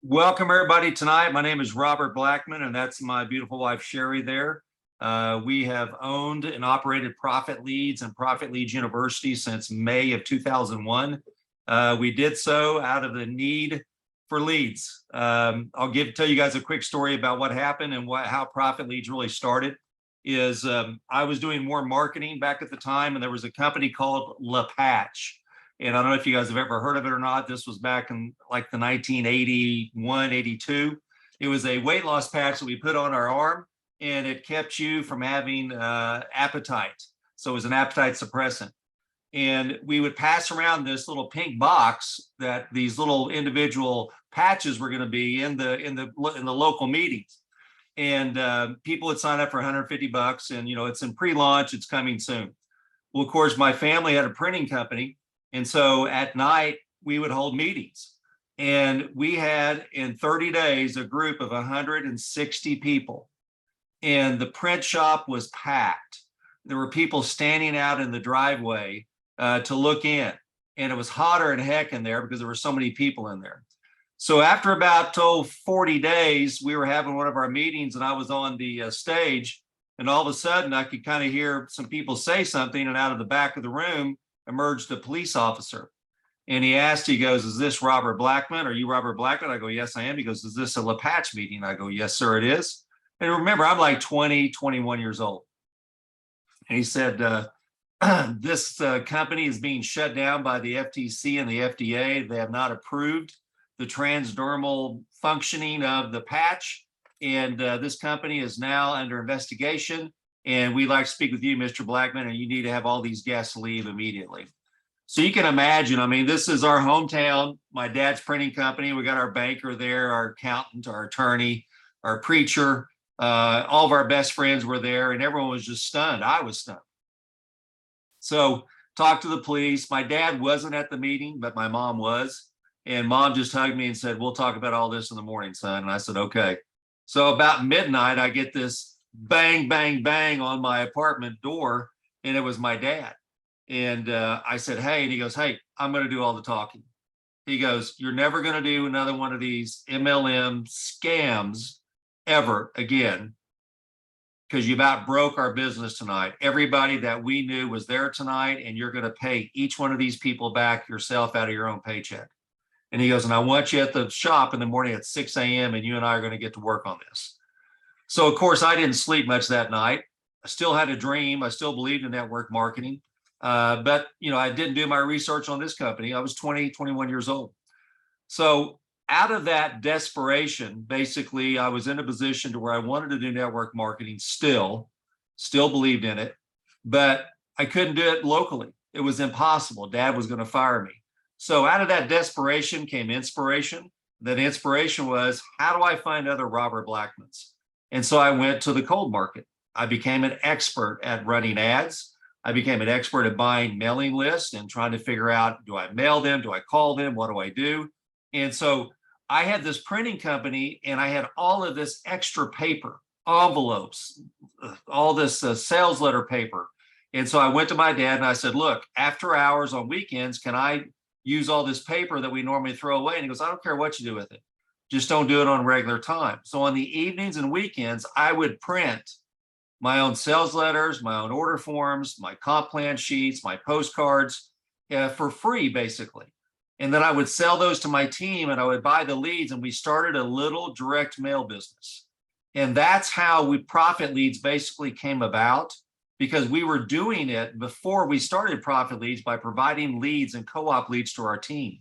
Welcome everybody tonight. My name is Robert Blackman, and that's my beautiful wife, Sherry there. We have owned and operated Profit Leads and Profit Leads University since May of 2001. We did so out of the need for leads. I'll tell you guys a quick story about what happened and how Profit Leads really started. I was doing more marketing back at the time, and there was a company called Le Patch. And I don't know if you guys have ever heard of it or not. This was back in like the 1981, 82. It was a weight loss patch that we put on our arm, and it kept you from having appetite. So it was an appetite suppressant. And we would pass around this little pink box that these little individual patches were going to be in the local meetings. And people would sign up for 150 bucks, and it's in pre-launch, it's coming soon. Well, of course, my family had a printing company. And so at night, we would hold meetings. And we had, in 30 days, a group of 160 people. And the print shop was packed. There were people standing out in the driveway to look in. And it was hotter than heck in there because there were so many people in there. So after about 40 days, we were having one of our meetings, and I was on the stage. And all of a sudden, I could kind of hear some people say something. And out of the back of the room emerged a police officer. And he goes, "Is this Robert Blackman? Are you Robert Blackman?" I go, "Yes, I am." He goes, "Is this a Le Patch meeting?" I go, "Yes, sir, it is." And remember, I'm like 20, 21 years old. And he said, this company is being shut down by the FTC and the FDA. They have not approved the transdermal functioning of the patch. And this company is now under investigation. And we'd like to speak with you, Mr. Blackman, and you need to have all these guests leave immediately. So you can imagine, I mean, this is our hometown, my dad's printing company. We got our banker there, our accountant, our attorney, our preacher, all of our best friends were there, and everyone was just stunned. I was stunned. So talked to the police. My dad wasn't at the meeting, but my mom was. And mom just hugged me and said, "We'll talk about all this in the morning, son." And I said, "Okay." So about midnight, I get this bang, bang, bang on my apartment door, and it was my dad. And I said, "Hey," and he goes, "Hey, I'm going to do all the talking." He goes, "You're never going to do another one of these MLM scams ever again, because you about broke our business tonight. Everybody that we knew was there tonight, and you're going to pay each one of these people back yourself out of your own paycheck." And he goes, "And I want you at the shop in the morning at 6 a.m. and you and I are going to get to work on this." So, of course, I didn't sleep much that night. I still had a dream. I still believed in network marketing. But, I didn't do my research on this company. I was 20, 21 years old. So out of that desperation, basically, I was in a position to where I wanted to do network marketing still believed in it, but I couldn't do it locally. It was impossible. Dad was going to fire me. So out of that desperation came inspiration. That inspiration was, how do I find other Robert Blackmans? And so I went to the cold market. I became an expert at running ads. I became an expert at buying mailing lists and trying to figure out, do I mail them? Do I call them? What do I do? And so I had this printing company, and I had all of this extra paper, envelopes, all this sales letter paper. And so I went to my dad and I said, "Look, after hours on weekends, can I use all this paper that we normally throw away?" And he goes, "I don't care what you do with it. Just don't do it on regular time." So on the evenings and weekends, I would print my own sales letters, my own order forms, my comp plan sheets, my postcards for free, basically. And then I would sell those to my team, and I would buy the leads, and we started a little direct mail business. And that's how Profit Leads basically came about, because we were doing it before we started Profit Leads by providing leads and co-op leads to our team.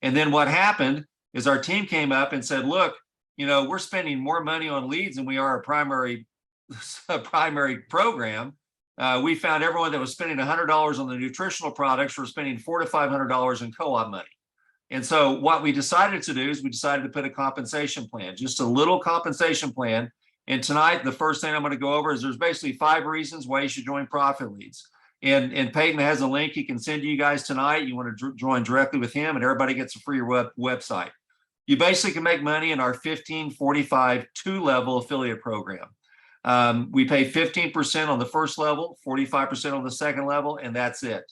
And then what happened is our team came up and said, "Look, we're spending more money on leads than we are a primary program. We found everyone that was spending $100 on the nutritional products were spending $400 to $500 in co-op money." And so what we decided to do is we decided to put a compensation plan, just a little compensation plan. And tonight, the first thing I'm going to go over is there's basically 5 reasons why you should join Profit Leads. And Peyton has a link he can send you guys tonight. You want to join directly with him, and everybody gets a free website. You basically can make money in our 1545 2-level affiliate program. We pay 15% on the first level, 45% on the second level, and that's it.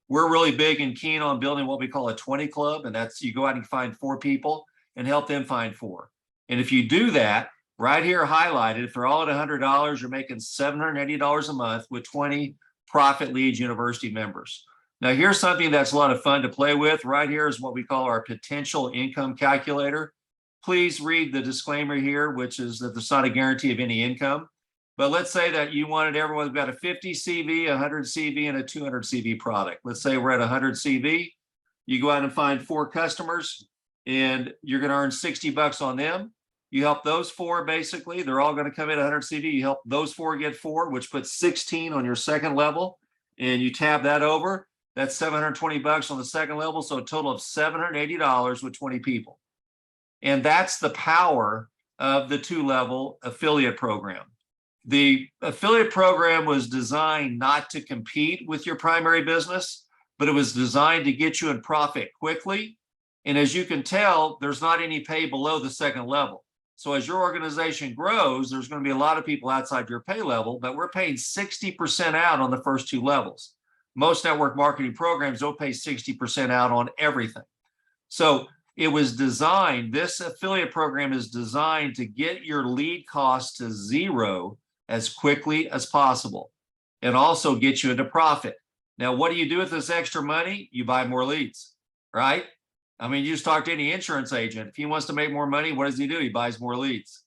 We're really big and keen on building what we call a 20 club, and that's you go out and find 4 people, and help them find 4. And if you do that, right here highlighted, if they're all at $100, you're making $780 a month with 20 Profit Leads University members. Now, here's something that's a lot of fun to play with. Right here is what we call our potential income calculator. Please read the disclaimer here, which is that there's not a guarantee of any income. But let's say that you wanted everyone's got a 50 CV, 100 CV, and a 200 CV product. Let's say we're at 100 CV. You go out and find 4 customers, and you're going to earn $60 on them. You help those 4, basically. They're all going to come in 100 CV. You help those 4 get 4, which puts 16 on your second level, and you tab that over. That's $720 on the second level, so a total of $780 with 20 people. And that's the power of the 2-level affiliate program. The affiliate program was designed not to compete with your primary business, but it was designed to get you in profit quickly. And as you can tell, there's not any pay below the second level. So as your organization grows, there's going to be a lot of people outside your pay level, but we're paying 60% out on the first 2 levels. Most network marketing programs don't pay 60% out on everything. So it was designed, this affiliate program is designed to get your lead cost to 0 as quickly as possible and also get you into profit. Now, what do you do with this extra money? You buy more leads, right? I mean, you just talk to any insurance agent. If he wants to make more money, what does he do? He buys more leads.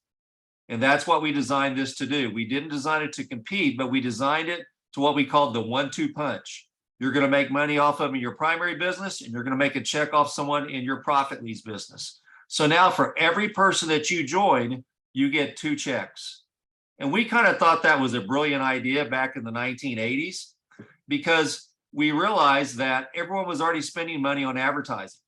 And that's what we designed this to do. We didn't design it to compete, but we designed it to what we called the 1-2 punch. You're going to make money off of in your primary business, and you're going to make a check off someone in your Profit Leads business. So now for every person that you join, you get 2 checks. And we kind of thought that was a brilliant idea back in the 1980s, because we realized that everyone was already spending money on advertising.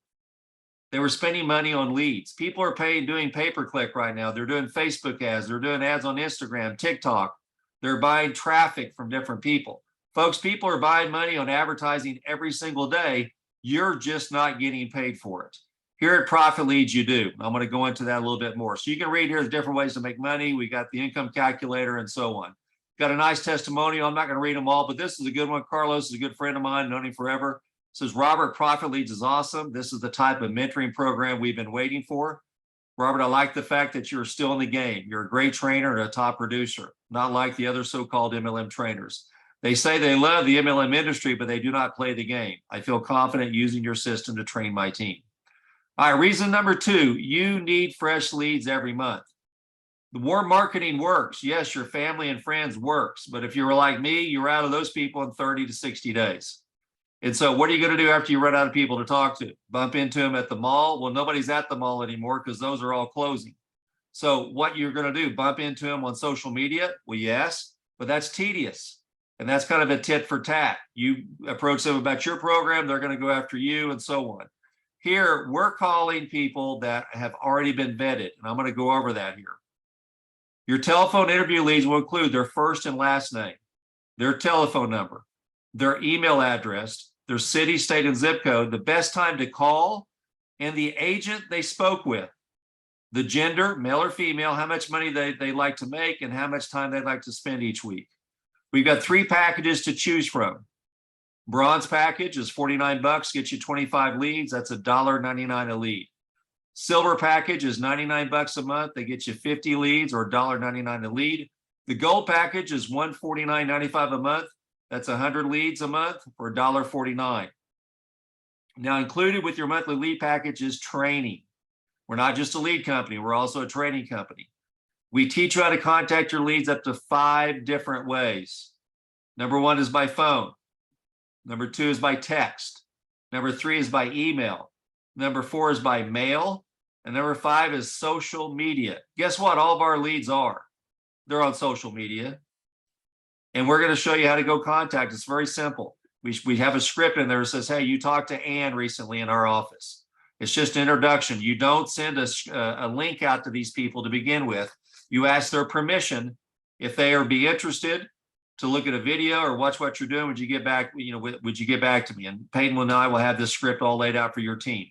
They were spending money on leads. People are doing pay-per-click right now. They're doing Facebook ads. They're doing ads on Instagram, TikTok. They're buying traffic from different people. Folks, people are buying money on advertising every single day. You're just not getting paid for it. Here at Profit Leads, you do. I'm going to go into that a little bit more. So you can read here the different ways to make money. We got the income calculator and so on. Got a nice testimonial. I'm not going to read them all, but this is a good one. Carlos is a good friend of mine, known him forever. Says, Robert, Profit Leads is awesome. This is the type of mentoring program we've been waiting for. Robert, I like the fact that you're still in the game. You're a great trainer and a top producer, not like the other so-called MLM trainers. They say they love the MLM industry, but they do not play the game. I feel confident using your system to train my team. All right, reason number 2, you need fresh leads every month. The more marketing works, yes, your family and friends works, but if you're like me, you're out of those people in 30 to 60 days. And so what are you going to do after you run out of people to talk to? Bump into them at the mall? Well, nobody's at the mall anymore because those are all closing. So what you're going to do, bump into them on social media? Well, yes, but that's tedious. And that's kind of a tit for tat. You approach them about your program, they're going to go after you and so on. Here, we're calling people that have already been vetted, and I'm going to go over that here. Your telephone interview leads will include their first and last name, their telephone number, their email address, their city, state, and zip code, the best time to call, and the agent they spoke with, the gender, male or female, how much money they like to make, and how much time they'd like to spend each week. We've got 3 packages to choose from. Bronze package is $49, gets you 25 leads. That's $1.99 a lead. Silver package is $99 a month. They get you 50 leads or $1.99 a lead. The gold package is $149.95 a month. That's 100 leads a month for $1.49. Now, included with your monthly lead package is training. We're not just a lead company. We're also a training company. We teach you how to contact your leads up to 5 different ways. Number 1 is by phone. Number 2 is by text. Number 3 is by email. Number 4 is by mail. And number 5 is social media. Guess what? All of our leads are. They're on social media. And we're going to show you how to go contact. It's very simple. We have a script in there that says, hey, you talked to Ann recently in our office. It's just an introduction. You don't send a link out to these people to begin with. You ask their permission if they would be interested to look at a video or watch what you're doing. Would you get back, would you get back to me? And Peyton and I will have this script all laid out for your team.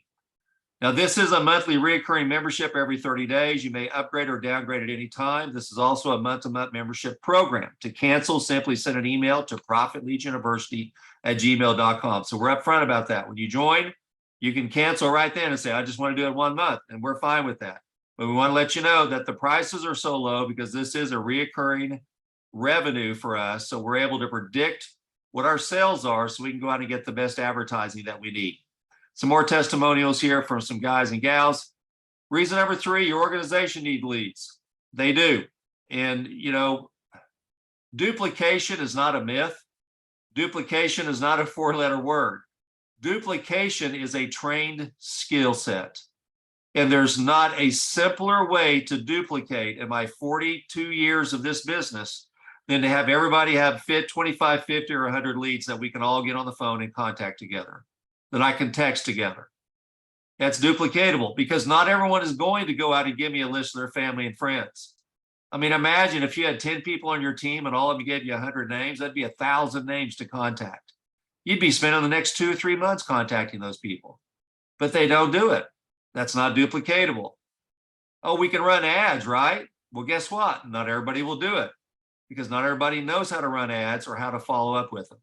Now, this is a monthly recurring membership every 30 days. You may upgrade or downgrade at any time. This is also a month-to-month membership program. To cancel, simply send an email to profitleadsuniversity@gmail.com. So we're upfront about that. When you join, You can cancel right then and say, I just want to do it 1 month, and we're fine with that. But we want to let you know that the prices are so low because this is a reoccurring revenue for us. So we're able to predict what our sales are so we can go out and get the best advertising that we need. Some more testimonials here from some guys and gals. Reason number 3, your organization needs leads. They do. And, duplication is not a myth. Duplication is not a 4-letter word. Duplication is a trained skill set. And there's not a simpler way to duplicate in my 42 years of this business than to have everybody have 25, 50, or 100 leads that we can all get on the phone and contact together, that I can text together. That's duplicatable because not everyone is going to go out and give me a list of their family and friends. I mean, imagine if you had 10 people on your team and all of them gave you 100 names, that'd be 1,000 names to contact. You'd be spending the next 2 or 3 months contacting those people, but they don't do it. That's not duplicatable. Oh, we can run ads, right? Well, guess what? Not everybody will do it because not everybody knows how to run ads or how to follow up with them.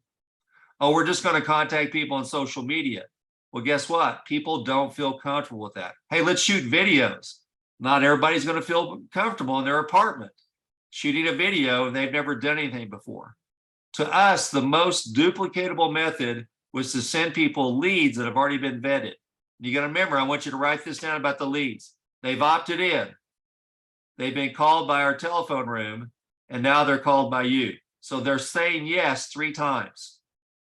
Oh, we're just going to contact people on social media. Well, guess what? People don't feel comfortable with that. Hey, let's shoot videos. Not everybody's going to feel comfortable in their apartment shooting a video and they've never done anything before. To us, the most duplicatable method was to send people leads that have already been vetted. You got to remember, I want you to write this down about the leads. They've opted in. They've been called by our telephone room, and now they're called by you. So they're saying yes 3 times.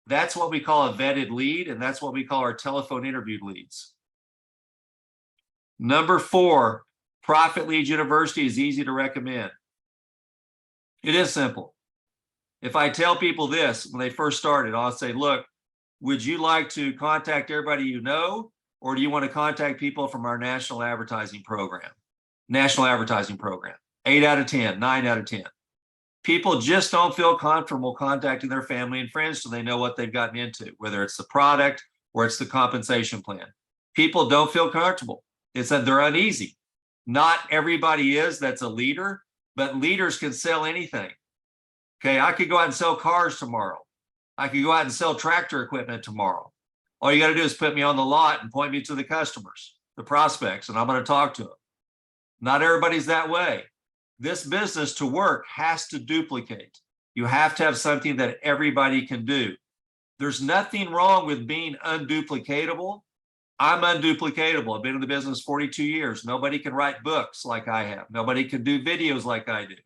That's what we call a vetted lead, and that's what we call our telephone interviewed leads. Number 4, Profit Leads University is easy to recommend. It is simple. If I tell people this when they first started, I'll say, look, would you like to contact everybody you know? Or do you want to contact people from our national advertising program? National advertising program. 8 out of 10, 9 out of 10. People just don't feel comfortable contacting their family and friends so they know what they've gotten into, whether it's the product or it's the compensation plan. People don't feel comfortable. It's that they're uneasy. Not everybody is that's a leader, but leaders can sell anything. Okay, I could go out and sell cars tomorrow. I could go out and sell tractor equipment tomorrow. All you got to do is put me on the lot and point me to the customers, the prospects, and I'm going to talk to them. Not everybody's that way. This business to work has to duplicate. You have to have something that everybody can do. There's nothing wrong with being unduplicatable. I'm unduplicatable. I've been in the business 42 years. Nobody can write books like I have. Nobody can do videos like I do.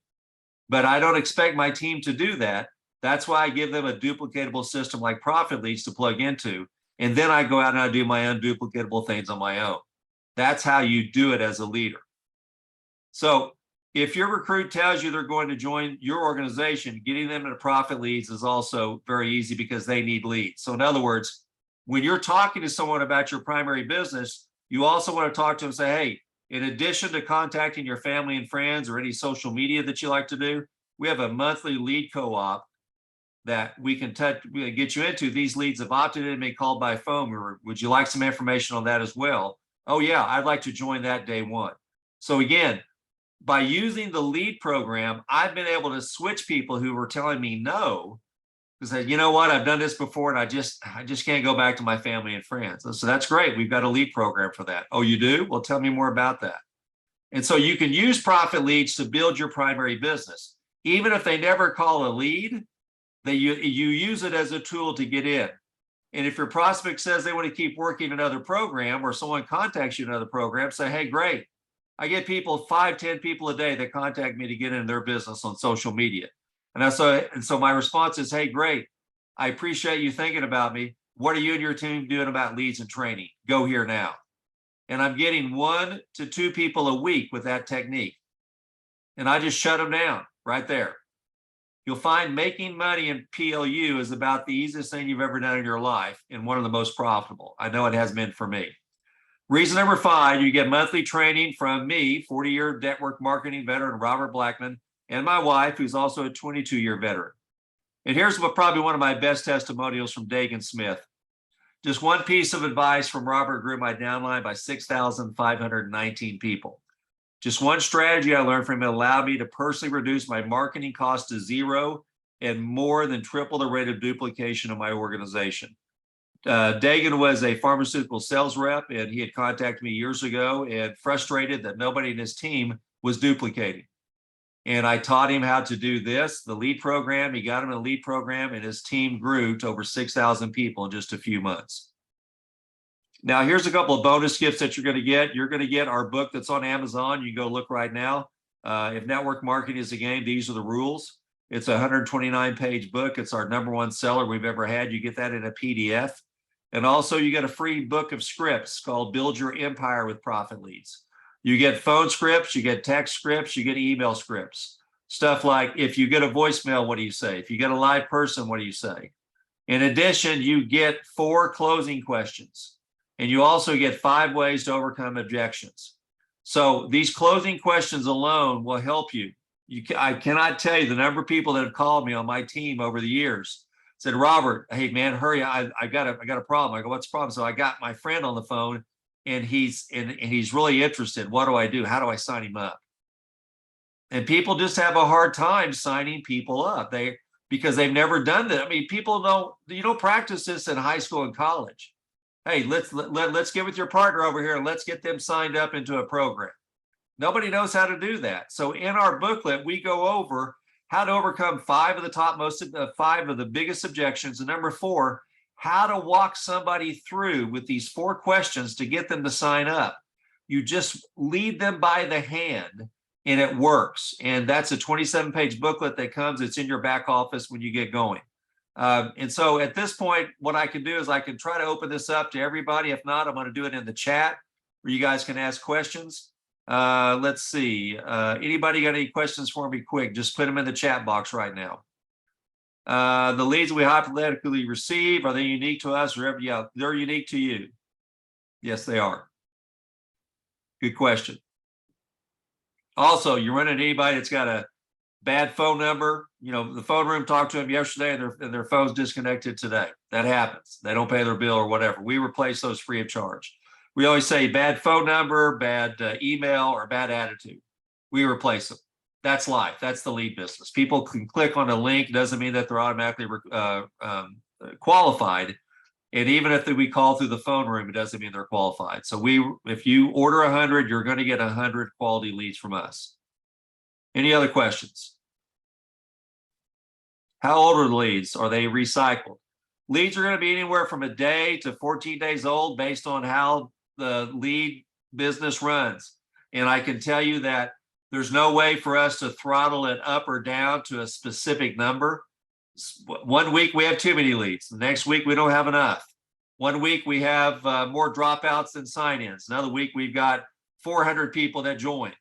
But I don't expect my team to do that. That's why I give them a duplicatable system like Profit Leads to plug into. And then I go out and I do my unduplicatable things on my own. That's how you do it as a leader. So if your recruit tells you they're going to join your organization, getting them into Profit Leads is also very easy because they need leads. So in other words, when you're talking to someone about your primary business, you also want to talk to them and say, hey, in addition to contacting your family and friends or any social media that you like to do, we have a monthly lead co-op that we can get you into. These leads have opted in and been called by phone. Would you like some information on that as well? Oh yeah, I'd like to join that day one. So again, by using the lead program, I've been able to switch people who were telling me no, because said, you know what, I've done this before and I just can't go back to my family and friends. So that's great. We've got a lead program for that. Oh, you do? Well, tell me more about that. And so you can use Profit Leads to build your primary business. Even if they never call a lead, you use it as a tool to get in. And if your prospect says they want to keep working another program or someone contacts you in another program, say, hey, great. I get people, 5, 10 people a day that contact me to get into their business on social media. And so my response is, hey, great. I appreciate you thinking about me. What are you and your team doing about leads and training? Go here now. And I'm getting 1 to 2 people a week with that technique. And I just shut them down right there. You'll find making money in PLU is about the easiest thing you've ever done in your life and one of the most profitable. I know it has been for me. Reason number 5, you get monthly training from me, 40-year network marketing veteran, Robert Blackman, and my wife, who's also a 22-year veteran. And here's probably one of my best testimonials from Dagan Smith. Just one piece of advice from Robert grew my downline by 6,519 people. Just one strategy I learned from him allowed me to personally reduce my marketing cost to 0 and more than triple the rate of duplication of my organization. Dagan was a pharmaceutical sales rep, and he had contacted me years ago and frustrated that nobody in his team was duplicating. And I taught him how to do this, the lead program. He got him in a lead program, and his team grew to over 6,000 people in just a few months. Now, here's a couple of bonus gifts that you're going to get. You're going to get our book that's on Amazon. You can go look right now. If network marketing is a game, these are the rules. It's a 129-page book. It's our #1 seller we've ever had. You get that in a PDF. And also, you get a free book of scripts called Build Your Empire with Profit Leads. You get phone scripts, you get text scripts, you get email scripts. Stuff like, if you get a voicemail, what do you say? If you get a live person, what do you say? In addition, you get 4 closing questions, and you also get 5 ways to overcome objections. So these closing questions alone will help you. I cannot tell you the number of people that have called me on my team over the years, said, Robert, hey man, hurry, I got a problem. I go, what's the problem? So I got my friend on the phone, and he's really interested. What do I do? How do I sign him up? And people just have a hard time signing people up. Because they've never done that. I mean, people you don't practice this in high school and college. Hey, let's get with your partner over here and let's get them signed up into a program. Nobody knows how to do that. So in our booklet, we go over how to overcome 5 of the biggest objections. And number 4, how to walk somebody through with these 4 questions to get them to sign up. You just lead them by the hand, and it works. And that's a 27-page booklet that comes. It's in your back office when you get going. And so at this point, what I can do is I can try to open this up to everybody. If not, I'm going to do it in the chat where you guys can ask questions. Let's see. Anybody got any questions for me quick? Just put them in the chat box right now. The leads we hypothetically receive, are they unique to us? Or yeah, they're unique to you. Yes, they are. Good question. Also, you run into anybody that's got a bad phone number, the phone room talked to them yesterday and their phone's disconnected today. That happens. They don't pay their bill or whatever. We replace those free of charge. We always say bad phone number, bad email, or bad attitude. We replace them. That's life. That's the lead business. People can click on a link. Doesn't mean that they're automatically qualified. And even if we call through the phone room, it doesn't mean they're qualified. So if you order 100, you're going to get 100 quality leads from us. Any other questions? How old are the leads? Are they recycled? Leads are going to be anywhere from a day to 14 days old based on how the lead business runs. And I can tell you that there's no way for us to throttle it up or down to a specific number. One week we have too many leads. The next week we don't have enough. One week we have more dropouts than sign-ins. Another week we've got 400 people that join.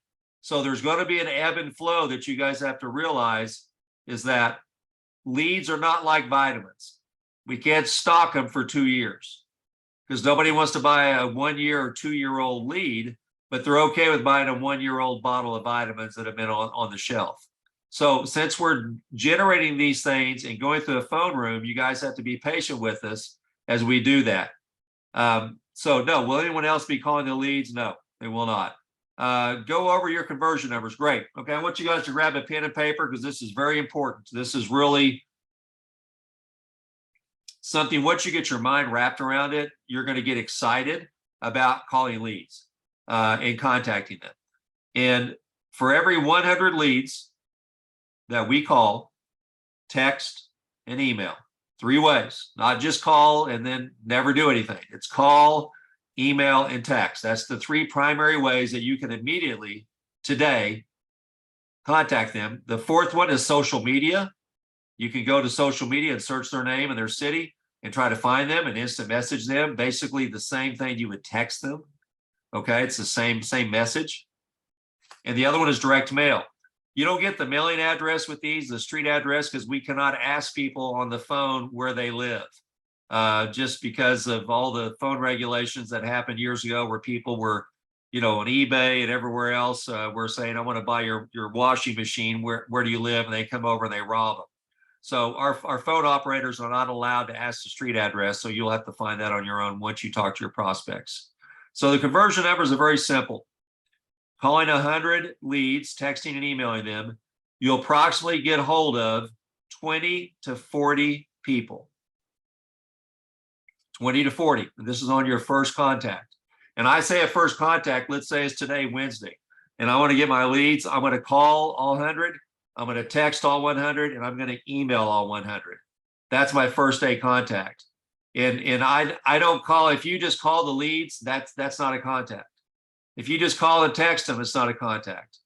So there's going to be an ebb and flow that you guys have to realize is that leads are not like vitamins. We can't stock them for 2 years because nobody wants to buy a 1-year or 2-year-old lead, but they're okay with buying a 1-year-old bottle of vitamins that have been on the shelf. So since we're generating these things and going through the phone room, you guys have to be patient with us as we do that. So no, will anyone else be calling the leads? No, they will not. Go over your conversion numbers. Great. Okay, I want you guys to grab a pen and paper because this is very important. This is really something, once you get your mind wrapped around it, you're going to get excited about calling leads and contacting them. And for every 100 leads that we call, text and email, 3 ways, not just call and then never do anything. It's call, email, and text. That's the 3 primary ways that you can immediately today contact them. The 4th one is social media. You can go to social media and search their name and their city and try to find them and instant message them. Basically the same thing you would text them. Okay, it's the same message. And the other one is direct mail. You don't get the mailing address with these, the street address, because we cannot ask people on the phone where they live. Just because of all the phone regulations that happened years ago where people were, on eBay and everywhere else, were saying, I want to buy your washing machine. Where do you live? And they come over and they rob them. So our phone operators are not allowed to ask the street address. So you'll have to find that on your own once you talk to your prospects. So the conversion numbers are very simple. Calling 100 leads, texting and emailing them, you'll approximately get hold of 20 to 40 people. 20 to 40. And this is on your first contact. And I say a first contact, let's say it's today, Wednesday. And I want to get my leads. I'm going to call all 100. I'm going to text all 100, and I'm going to email all 100. That's my first day contact. And I don't call, if you just call the leads, that's not a contact. If you just call and text them, it's not a contact.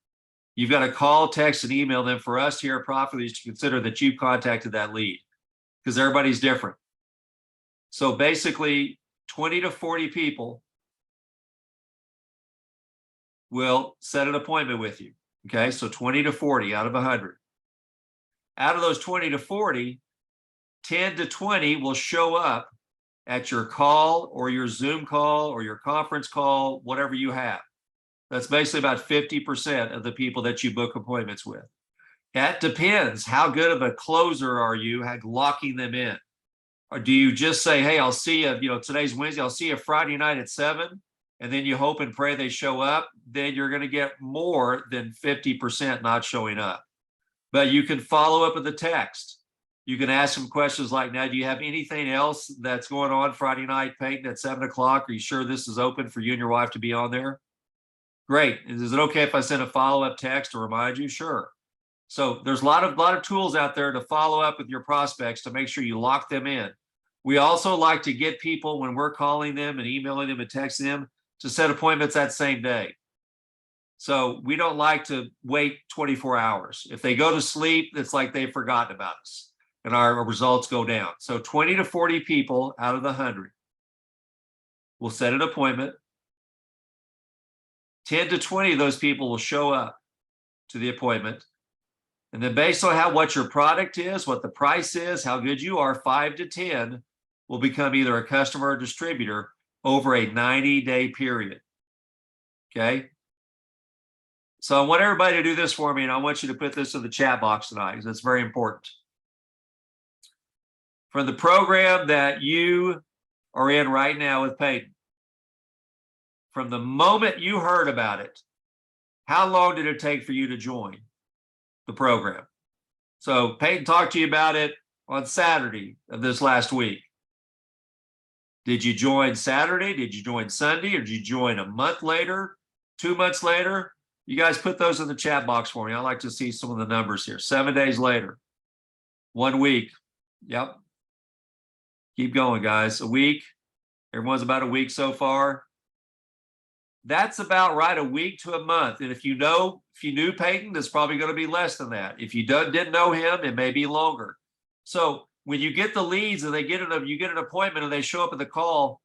You've got to call, text, and email them for us here at Profit Leads to consider that you've contacted that lead, because everybody's different. So basically 20 to 40 people will set an appointment with you. Okay, so 20 to 40 out of 100. Out of those 20 to 40, 10 to 20 will show up at your call or your Zoom call or your conference call, whatever you have. That's basically about 50% of the people that you book appointments with. That depends. How good of a closer are you at locking them in? Or do you just say, hey, I'll see you, today's Wednesday, I'll see you Friday night at 7, and then you hope and pray they show up? Then you're going to get more than 50% not showing up. But you can follow up with a text. You can ask some questions like, now, do you have anything else that's going on Friday night, Peyton, at 7 o'clock? Are you sure this is open for you and your wife to be on there? Great. Is it okay if I send a follow-up text to remind you? Sure. So there's a lot of tools out there to follow up with your prospects to make sure you lock them in. We also like to get people, when we're calling them and emailing them and texting them, to set appointments that same day. So we don't like to wait 24 hours. If they go to sleep, it's like they've forgotten about us, and our results go down. So 20 to 40 people out of the 100 will set an appointment. 10 to 20 of those people will show up to the appointment. And then based on what your product is, what the price is, how good you are, 5 to 10 will become either a customer or distributor over a 90-day period. Okay. So I want everybody to do this for me, and I want you to put this in the chat box tonight, because it's very important. For the program that you are in right now with Peyton, from the moment you heard about it, how long did it take for you to join the program? So Peyton talked to you about it on Saturday of this last week. Did you join Saturday? Did you join Sunday? Or did you join a month later, 2 months later? You guys put those in the chat box for me. I like to see some of the numbers here. 7 days later, 1 week. Yep. Keep going, guys. A week. Everyone's about a week so far. That's about right, a week to a month. And if you knew Peyton, it's probably going to be less than that. If you didn't know him, it may be longer. So when you get the leads and you get an appointment and they show up at the call,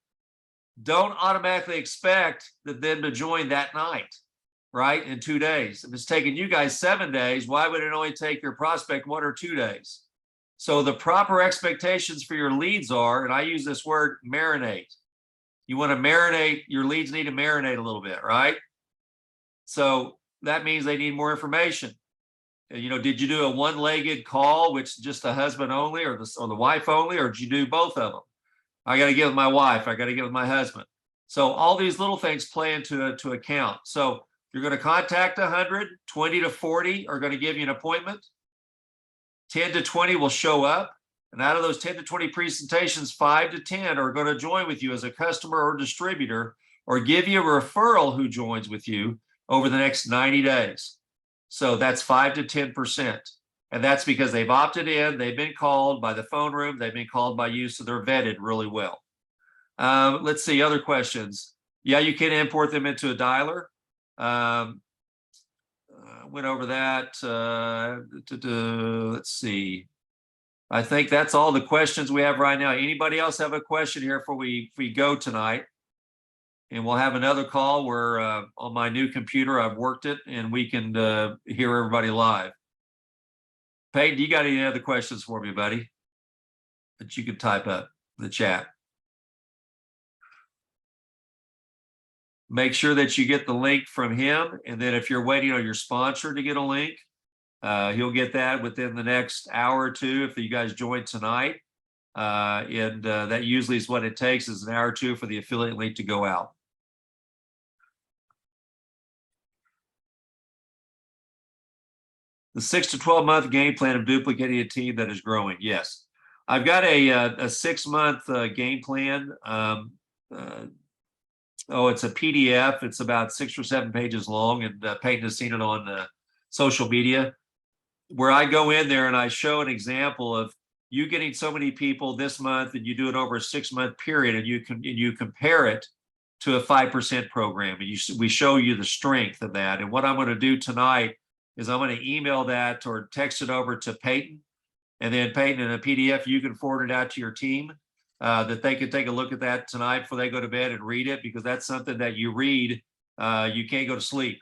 don't automatically expect them to join that night, right? In 2 days. If it's taking you guys 7 days, why would it only take your prospect 1 or 2 days? So the proper expectations for your leads are, and I use this word, marinate. You want to marinate, your leads need to marinate a little bit, right? So that means they need more information. Did you do a one-legged call, which is just the husband only or the wife only, or did you do both of them? I got to get with my wife. I got to get with my husband. So all these little things play into account. So you're going to contact 100, 20 to 40 are going to give you an appointment. 10 to 20 will show up. And out of those 10 to 20 presentations, 5 to 10 are going to join with you as a customer or distributor, or give you a referral who joins with you over the next 90 days. So that's 5 to 10%. And that's because they've opted in, they've been called by the phone room, they've been called by you, so they're vetted really well. Let's see, other questions. Yeah, you can import them into a dialer. Went over that. Let's see. I think that's all the questions we have right now. Anybody else have a question here before we go tonight? And we'll have another call where on my new computer, I've worked it, and we can hear everybody live. Peyton, do you got any other questions for me, buddy, that you could type up in the chat? Make sure that you get the link from him. And then if you're waiting on your sponsor to get a link, he'll get that within the next hour or two if you guys join tonight. And that usually is what it takes, is an hour or two for the affiliate link to go out. The 6 to 12 month game plan of duplicating a team that is growing. Yes. I've got a 6-month game plan. It's a PDF. It's about 6 or 7 pages long, and Peyton has seen it on social media, where I go in there and I show an example of you getting so many people this month, and you do it over a 6-month period, and you compare it to a 5% program, and we show you the strength of that. And what I'm going to do tonight is I'm going to email that or text it over to Peyton, and then Peyton, in a PDF, you can forward it out to your team, that they can take a look at that tonight before they go to bed and read it, because that's something that you read, you can't go to sleep.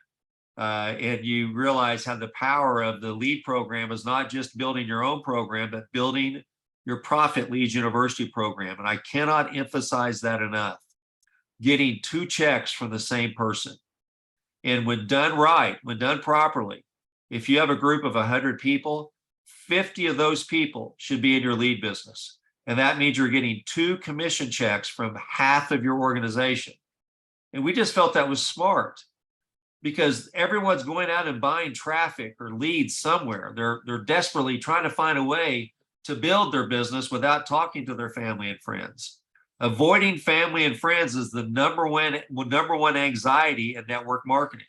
And you realize how the power of the LEAD program is not just building your own program, but building your Profit Leads University program. And I cannot emphasize that enough. Getting 2 checks from the same person. And when done right, when done properly, if you have a group of 100 people, 50 of those people should be in your lead business. And that means you're getting 2 commission checks from half of your organization. And we just felt that was smart, because everyone's going out and buying traffic or leads somewhere. They're desperately trying to find a way to build their business without talking to their family and friends. Avoiding family and friends is the number one anxiety in network marketing.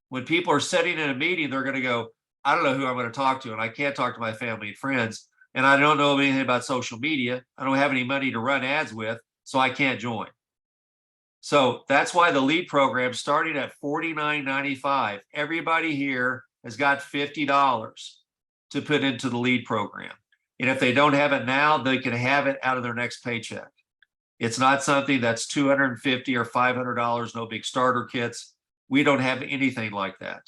When people are sitting in a meeting, they're going to go, I don't know who I'm going to talk to, and I can't talk to my family and friends, and I don't know anything about social media. I don't have any money to run ads with, so I can't join. So that's why the LEAD program, starting at $49.95, everybody here has got $50 to put into the LEAD program. And if they don't have it now, they can have it out of their next paycheck. It's not something that's $250 or $500, no big starter kits. We don't have anything like that.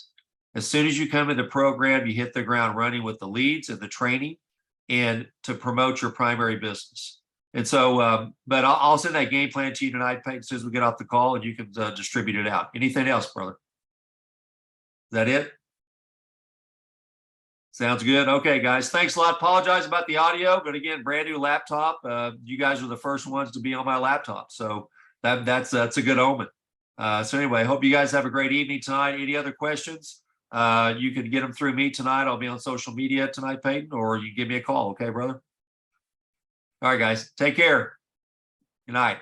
As soon as you come in the program, you hit the ground running with the leads and the training, and to promote your primary business. And so, but I'll send that game plan to you tonight, Peyton, as soon as we get off the call, and you can distribute it out. Anything else, brother? Is that it? Sounds good. Okay, guys, thanks a lot. Apologize about the audio, but again, brand new laptop. You guys were the first ones to be on my laptop, so that's a good omen. So anyway, hope you guys have a great evening tonight. Any other questions? You can get them through me tonight. I'll be on social media tonight, Peyton, or you give me a call. Okay, brother? All right, guys, take care. Good night.